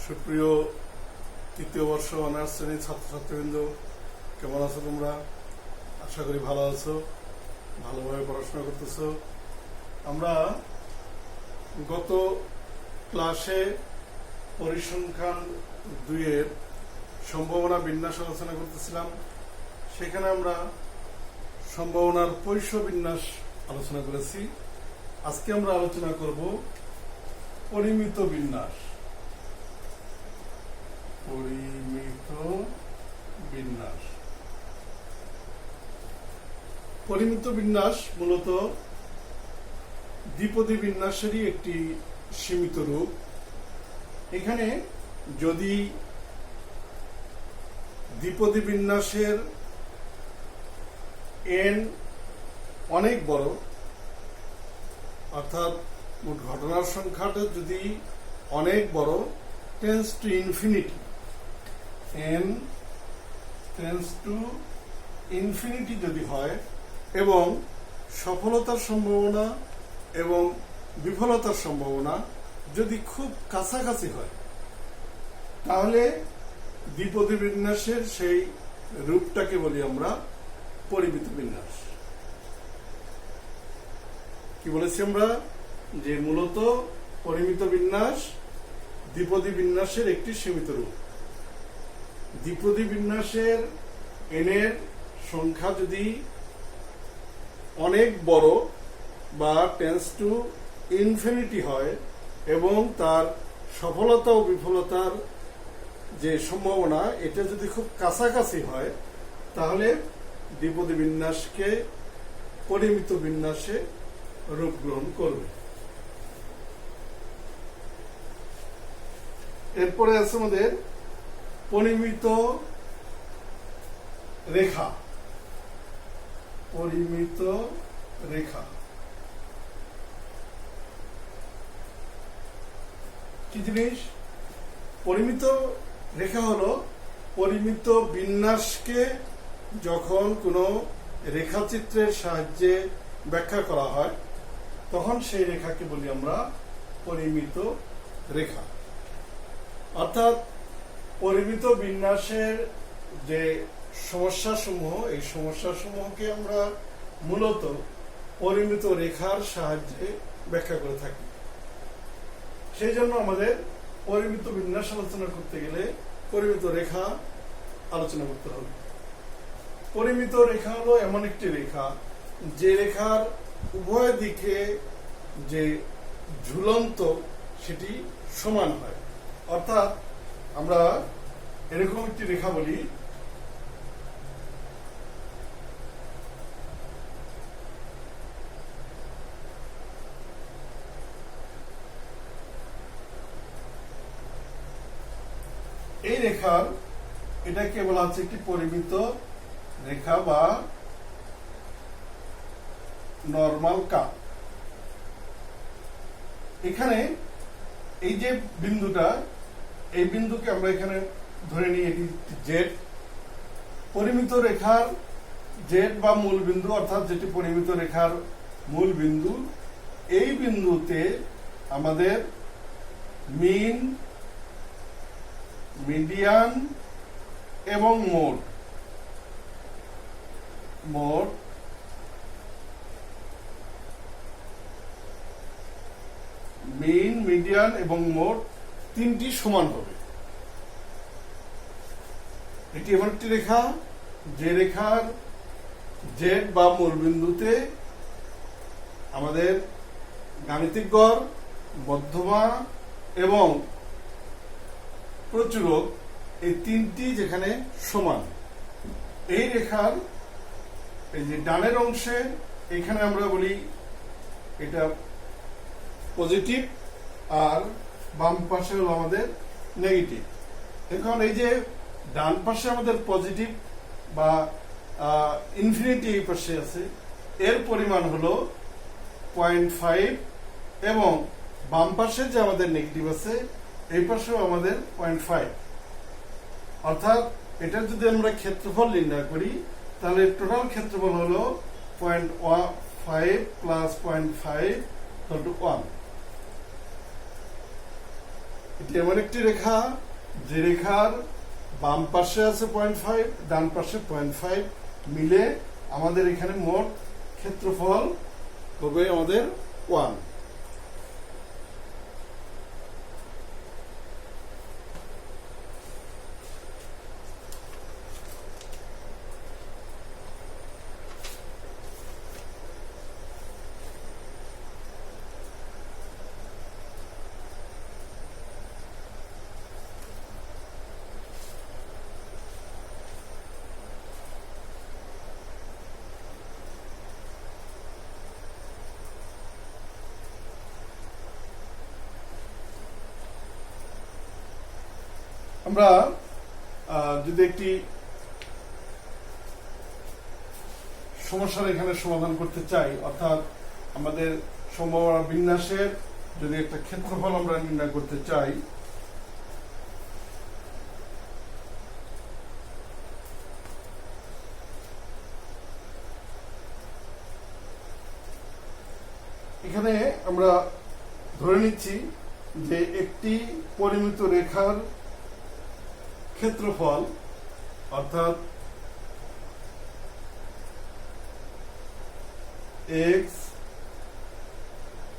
সুপ্রিয় তৃতীয় বর্ষ অনার্স শ্রেণীর ছাত্রছাত্রীবৃন্দ, কেমন আছো তোমরা? আশা করি ভালো আছো, ভালোভাবে পড়াশোনা করতেছো। আমরা গত ক্লাসে পরিসংখ্যান 2-এর সম্ভাবনা বিন্যাস আলোচনা করতেছিলাম। সেখানে আমরা সম্ভাবনার পৈষ্য বিন্যাস আলোচনা করেছি। আজকে আমরা আলোচনা করব পরিমিত বিন্যাস। পরিমিত বিন্যাস পরিমিত বিন্যাস মূলত দ্বিপদী বিন্যাসেরই একটি সীমিত রূপ। এখানে যদি দ্বিপদী বিন্যাসের n অনেক বড়, অর্থাৎ মোট ঘটনার সংখ্যাটা যদি অনেক বড়, tends to infinity, n tends to infinity যদি হয় এবং সফলতার সম্ভাবনা এবং বিফলতার সম্ভাবনা যদি খুব কাছাকাছি হয়, তাহলে দ্বিপদী বিন্যাসের সেই রূপটাকে বলি আমরা পরিমিত বিন্যাস। কি বলেছি আমরা? যে মূলত পরিমিত বিন্যাস দ্বিপদী বিন্যাসের একটি সীমিত রূপ। দ্বিপদী বিন্যাসের n এর সংখ্যা যদি অনেক বড় বা টেন্স টু ইনফিনিটি হয় এবং তার সফলতা ও বিফলতার যে সম্ভাবনা এটা যদি খুব কাছাকাছি হয়, তাহলে দ্বিপদী বিন্যাসকে পরিমিত বিন্যাসে রূপ গ্রহণ করবে। এরপরে আছে আমাদের পরিমিত রেখা। পরিমিত রেখা কি জিনিস? পরিমিত রেখা হলো পরিমিত বিন্যাসকে যখন কোনো রেখাচিত্রের সাহায্যে ব্যাখ্যা করা হয়, তখন সেই রেখাকে বলি আমরা পরিমিত রেখা। অর্থাৎ পরিমিত বিন্যাসের যে সমস্যাসমূহ, এই সমস্যাসমূহকে আমরা মূলত পরিমিত রেখার সাহায্যে ব্যাখ্যা করে থাকি। সেই জন্য আমাদের পরিমিত বিন্যাস আলোচনা করতে গেলে পরিমিত রেখা আলোচনা করতে হবে। পরিমিত রেখা হলো এমন একটি রেখা যে রেখার উভয় দিকে যে ঝুলন্ত সেটি সমান হয়। অর্থাৎ আমরা এরকম একটি রেখা বলি, এই রেখার এটাকে বলা হচ্ছে একটি পরিমিত রেখা বা নরমাল কার্ভ। এখানে এই যে বিন্দুটা, এই বিন্দুকে আমরা এখানে ধরে নিই এটি জেড। পরিমিত রেখার জেড বা মূল বিন্দু, অর্থাৎ যেটি পরিমিত রেখার মূল বিন্দু, এই বিন্দুতে আমাদের মিন, মিডিয়ান এবং মোড মিন, মিডিয়ান এবং মোড তিনটি সমান হবে। এটি এমন একটি রেখা যে রেখার জেড বা মূলবিন্দুতে আমাদের গাণিতিক গড়, মধ্যমা এবং প্রচুরক এই তিনটি যেখানে সমান। এই রেখার এই যে ডানের অংশে এখানে আমরা বলি এটা পজিটিভ, আর বাম পাশে হলো আমাদের নেগেটিভ। এখন এই যে ডান পাশে আমাদের পজিটিভ বা ইনফিনিটি এই পাশে আছে, এর পরিমাণ হলো 0.5 এবং বাম পাশে যে আমাদের নেগেটিভ আছে এই পাশেও আমাদের 0.5। অর্থাৎ এটার যদি আমরা ক্ষেত্রফল নির্ণয় করি, তাহলে টোটাল ক্ষেত্রফল হলো 0.5 প্লাস 0.5 1। এটি এমন একটি রেখা যে রেখার বাম পাশে আছে 0.5, ডান পাশে 0.5 মিলে আমাদের এখানে মোট ক্ষেত্রফল হবে আমাদের 1। আমরা যদি একটি সমস্যার এখানে সমাধান করতে চাই, অর্থাৎ আমাদের সম্ভাবনা বিন্যাসের যদি একটা ক্ষেত্রফল আমরা নির্ণয় করতে চাই, এখানে আমরা ধরে নিচ্ছি যে একটি পরিমিত রেখার ক্ষেত্রফল অর্থাৎ x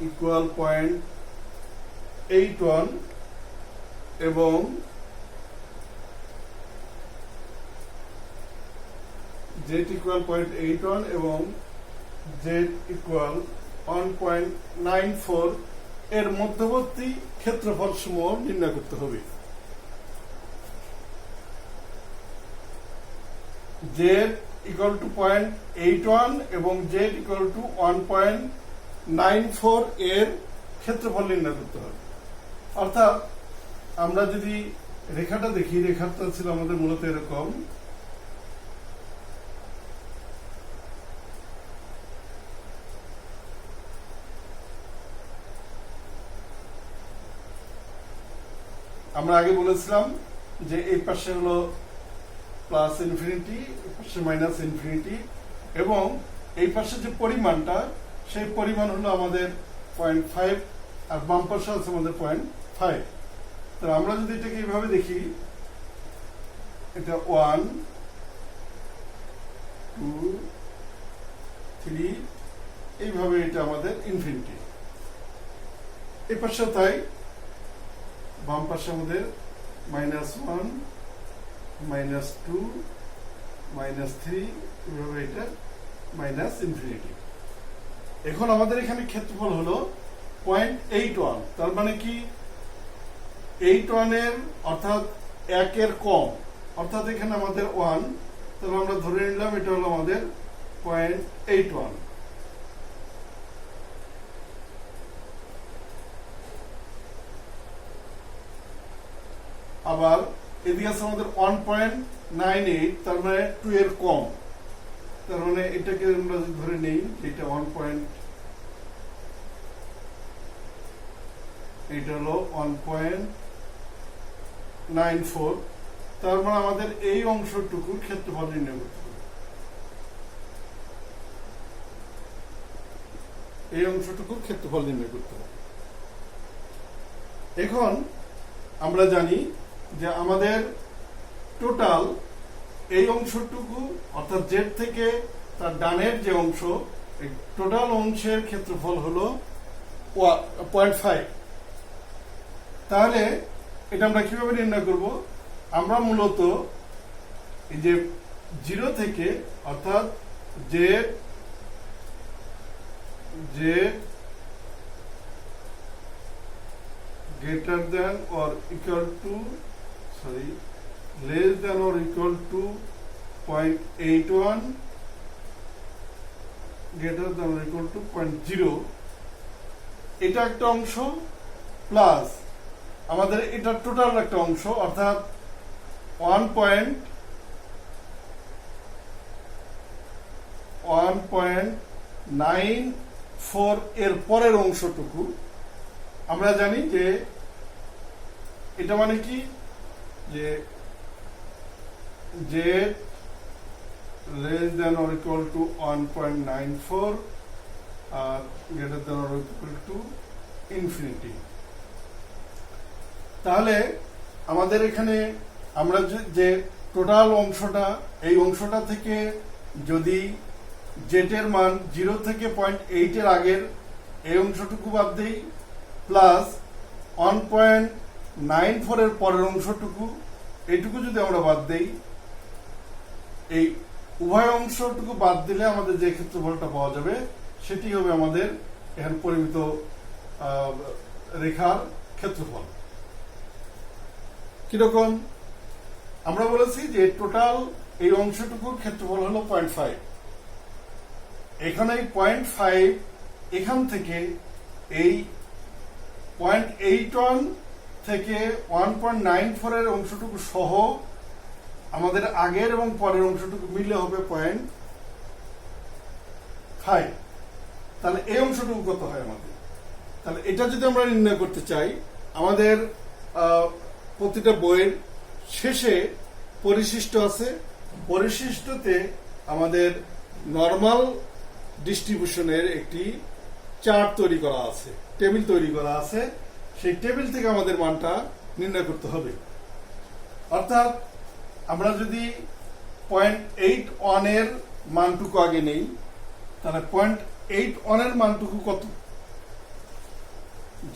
ইকুয়াল 0.81 এবং z ইকুয়াল 0.81 এবং z ইকুয়াল 1.94 এর মধ্যবর্তী ক্ষেত্রফল সমূহ নির্ণয় করতে হবে। z ইকুয়াল টু 0.81 এবং z ইকুয়াল টু 1.94 এর ক্ষেত্রফল নির্ণয় করতে হবে। অর্থাৎ আমরা যদি রেখাটা দেখি, রেখাটা ছিল আমাদের মূলত এরকম, আমরা আগে বলেছিলাম যে এই পাশে হলো প্লাস ইনফিনিটি, এই পাশে মাইনাস ইনফিনিটি, এবং এই পাশে যে পরিমাণটা সেই পরিমাণ হলো আমাদের 0.5 আর বাম পাশে আছে আমাদের 0.5। তো আমরা যদি এটাকে এইভাবে দেখি, এটা 1 2 3 এইভাবে এটা আমাদের ইনফিনিটি। এই পাশে তাই বাম পাশে আমাদের -1 -2 -3 এইভাবে এটা মাইনাস ইনফিনিটি। এখন আমাদের এখানে ক্ষেত্রফল হলো 0.81, তার মানে কি 81 এর অর্থাৎ 1 এর কম, অর্থাৎ এখানে আমাদের 1, তাহলে আমরা ধরে নিলাম এটা হলো আমাদের 0.81। আবার এদিকে আছে আমাদের 1.98, তার মানে 2 এর কম, তার মানে এটাকে আমরা ধরে নেই এটা এটা হলো 1.94, তার মানে আমাদের এই অংশটুকুর ক্ষেত্রফল নির্ণয় করতে হবে। এই অংশটুকুর ক্ষেত্রফল নির্ণয় করতে হবে। এখন আমরা জানি যে আমাদের টোটাল এই অংশটুকু অর্থাৎ জেড থেকে তার ডানের যে অংশ, এই টোটাল অংশের ক্ষেত্রফল হলো 0.5। তাহলে এটা আমরা কিভাবে নির্ণয় করব? আমরা মূলত এই যে 0 থেকে অর্থাৎ Z greater than or equal to less than or equal to 0.81 greater than or equal to 0.0 এটা একটা অংশ, প্লাস আমাদের এটা টোটাল একটা অংশ অর্থাৎ 1.94 এর পরের অংশটুকু। আমরা জানি যে এটা মানে কি যে less than or equal to 1.94 R greater than or equal to infinity। তাহলে আমাদের এখানে আমরা যে টোটাল অংশটা, এই অংশটা থেকে যদি জেটের মান 0 থেকে 0.8 এর আগের এই অংশটুকু বাদ দেই, প্লাস 1.94 এর পরের অংশটুকু, এইটুকু যদি আমরা বাদ দেই, এই উভয় অংশটুকু বাদ দিলে আমাদের যে ক্ষেত্রফলটা পাওয়া যাবে সেটি হবে আমাদের এখানে পরিমিত রেখার ক্ষেত্রফল। কিরকম? আমরা বলেছি যে টোটাল এই অংশটুকুর ক্ষেত্রফল হলো 0.5। এখানে 0.5 এখান থেকে এই 0.81 থেকে 1.94 এর অংশটুকু সহ আমাদের আগের এবং পরের অংশটুকু মিলে হবে 0.5। তাহলে এই অংশটুকু কত হয় আমাদের? তাহলে এটা যদি আমরা নির্ণয় করতে চাই, আমাদের প্রতিটা বইয়ের শেষে পরিশিষ্ট আছে। পরিশিষ্টতে আমাদের নরমাল ডিস্ট্রিবিউশনের একটি চার্ট তৈরি করা আছে, টেবিল তৈরি করা আছে। সেই টেবিল থেকে আমাদের মানটা নির্ণয় করতে হবে। অর্থাৎ আমরা যদি 0.81 এর মানটুকু আগে নেই, তাহলে 0.81 এর মানটুকু কত?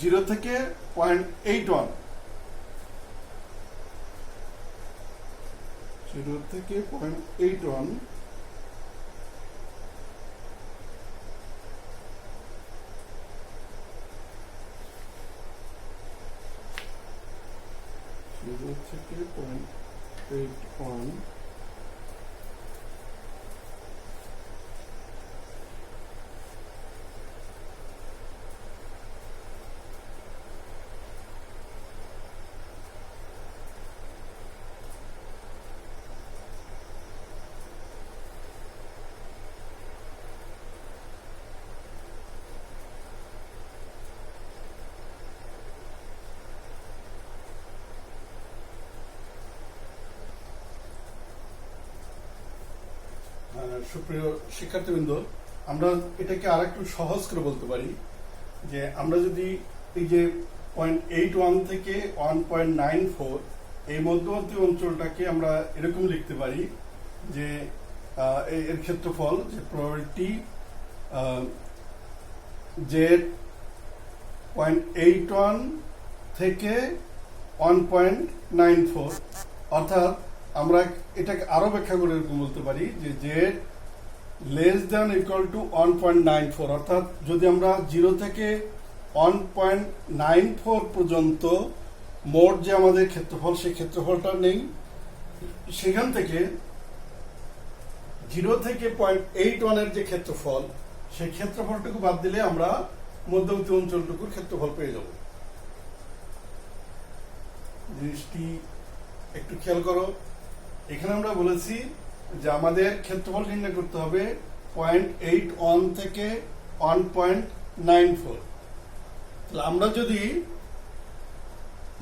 0 থেকে 0.81, 0 থেকে 0.81, থেকে 0.81, সুপ্রিয় শিক্ষার্থীবৃন্দ, আমরা এটাকে আর একটু সহজ করে বলতে পারি যে আমরা যদি এই যে 0.81 থেকে 1.94 এই মধ্যবর্তী অঞ্চলটাকে আমরা এরকম লিখতে পারি যে এর ক্ষেত্রফল, যে প্রবাবিলিটি যে 0.81 থেকে 1.94, অর্থাৎ আমরা এটাকে আরো ব্যাখ্যা করে এরকম বলতে পারি যে Z less than equal to 1.94, অর্থাৎ যদি আমরা 0 থেকে 1.94 পর্যন্ত মোট যে আমাদের ক্ষেত্রফল, সেই ক্ষেত্রফলটা নেই, সেখান থেকে 0 থেকে 0.81 এর যে ক্ষেত্রফল, সেই ক্ষেত্রফলটুকু বাদ দিলে আমরা মধ্যবর্তী অঞ্চলটুকুর ক্ষেত্রফল পেয়ে যাব। জিনিসটি একটু খেয়াল করো। এখানে আমরা বলেছি যে আমাদের ক্ষেত্রফল নির্ণয় করতে হবে 0.81 থেকে 1.94। তাহলে আমরা যদি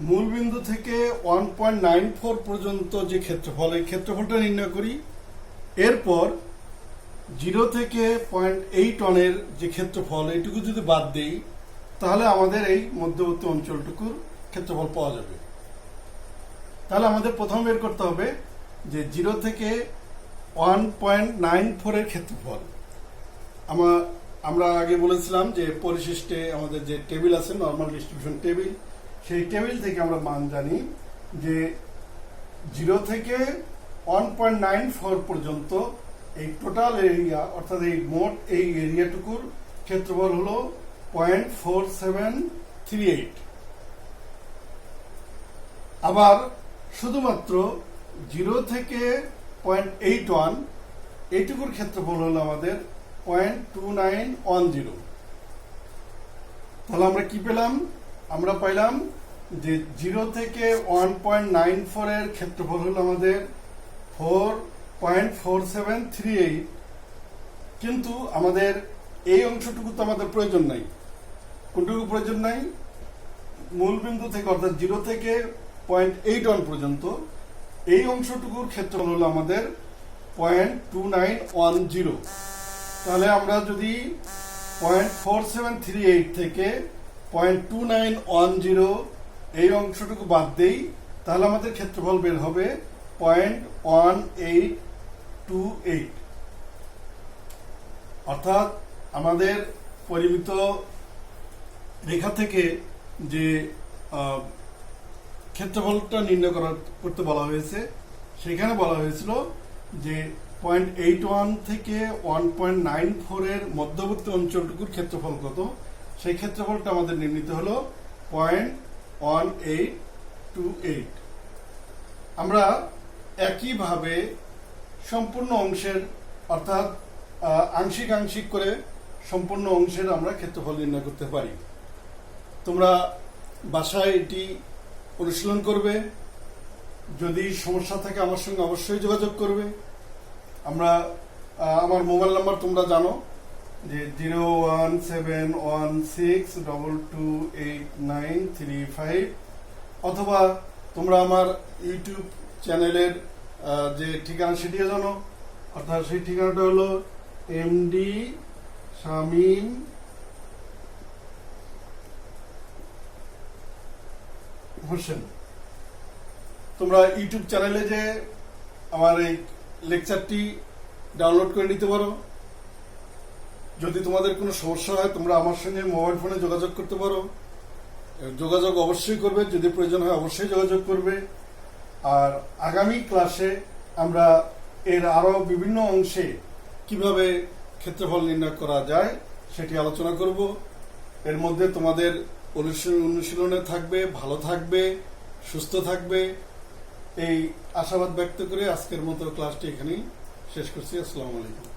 মূলবিন্দু থেকে 1.94 পর্যন্ত যে ক্ষেত্রফল, এই ক্ষেত্রফলটা নির্ণয় করি, এরপর 0 থেকে 0.81 এর যে ক্ষেত্রফল, এইটুকু যদি বাদ দেই, তাহলে আমাদের এই মধ্যবর্তী অঞ্চলটুকুর ক্ষেত্রফল পাওয়া যাবে। তাহলে আমাদের প্রথম বের করতে হবে যে 0 থেকে 1.94 এর ক্ষেত্রফল। আমরা আগে বলেছিলাম যে পরিশিষ্টে আমাদের যে টেবিল আছে, নরমাল ডিস্ট্রিবিউশন টেবিল, সেই টেবিল থেকে আমরা মান জানি যে 0 থেকে 1.94 পর্যন্ত এই টোটাল এরিয়া, অর্থাৎ এই মোট এই এরিয়াটুকুর ক্ষেত্রফল হলো 0.4738। আবার শুধুমাত্র 0 থেকে 0.81 এইটুকুর ক্ষেত্রফল হলো আমাদের 0.2910। তাহলে আমরা কি পেলাম? আমরা পাইলাম যে 0 থেকে 1.94 এর ক্ষেত্রফল হলো আমাদের 4.4738, কিন্তু আমাদের এই অংশটুকু তো আমাদের প্রয়োজন নাই। কোনটুকু প্রয়োজন নাই? মূলবিন্দু থেকে, অর্থাৎ 0 থেকে 0.81 পর্যন্ত এই অংশটুকুর ক্ষেত্রফল হলো আমাদের 0.2910। তাহলে আমরা যদি 0.4738 থেকে 0.2910 এই অংশটুকু বাদ দেই, তাহলে আমাদের ক্ষেত্রফল বের হবে 0.1828। অর্থাৎ আমাদের পরিমিত রেখা থেকে যে ক্ষেত্রফলটা নির্ণয় করতে বলা হয়েছে, সেখানে বলা হয়েছিল যে 0.81 থেকে 1.94 এর মধ্যবর্তী অঞ্চলটুকুর ক্ষেত্রফল কত, সেই ক্ষেত্রফলটা আমাদের নির্ণীত হলো 0.1828। আমরা একইভাবে সম্পূর্ণ অংশের অর্থাৎ আংশিক আংশিক করে সম্পূর্ণ অংশের আমরা ক্ষেত্রফল নির্ণয় করতে পারি। তোমরা বাসায় এটি অনুশীলন করবে। যদি সমস্যা থাকে আমার সঙ্গে অবশ্যই যোগাযোগ করবে। আমার মোবাইল নাম্বার তোমরা জানো যে 01716228935, অথবা তোমরা আমার ইউটিউব চ্যানেলের যে ঠিকানা সেটিও জানো, অর্থাৎ সেই ঠিকানাটা হলো এমডি শামীম হোসেন। তোমরা ইউটিউব চ্যানেলে যে আমার এই লেকচারটি ডাউনলোড করে নিতে পারো। যদি তোমাদের কোনো সমস্যা হয় তোমরা আমার সঙ্গে মোবাইল ফোনে যোগাযোগ করতে পারো। যোগাযোগ অবশ্যই করবে, যদি প্রয়োজন হয় অবশ্যই যোগাযোগ করবে। আর আগামী ক্লাসে আমরা এর আরো বিভিন্ন অংশে কিভাবে ক্ষেত্রফল নির্ণয় করা যায় সেটি আলোচনা করব। এর মধ্যে তোমাদের অনুশীলনে থাকবে, ভালো থাকবে, সুস্থ থাকবে, এই আশাবাদ ব্যক্ত করে আজকের মতো ক্লাসটি এখানেই শেষ করছি। আসসালামু আলাইকুম।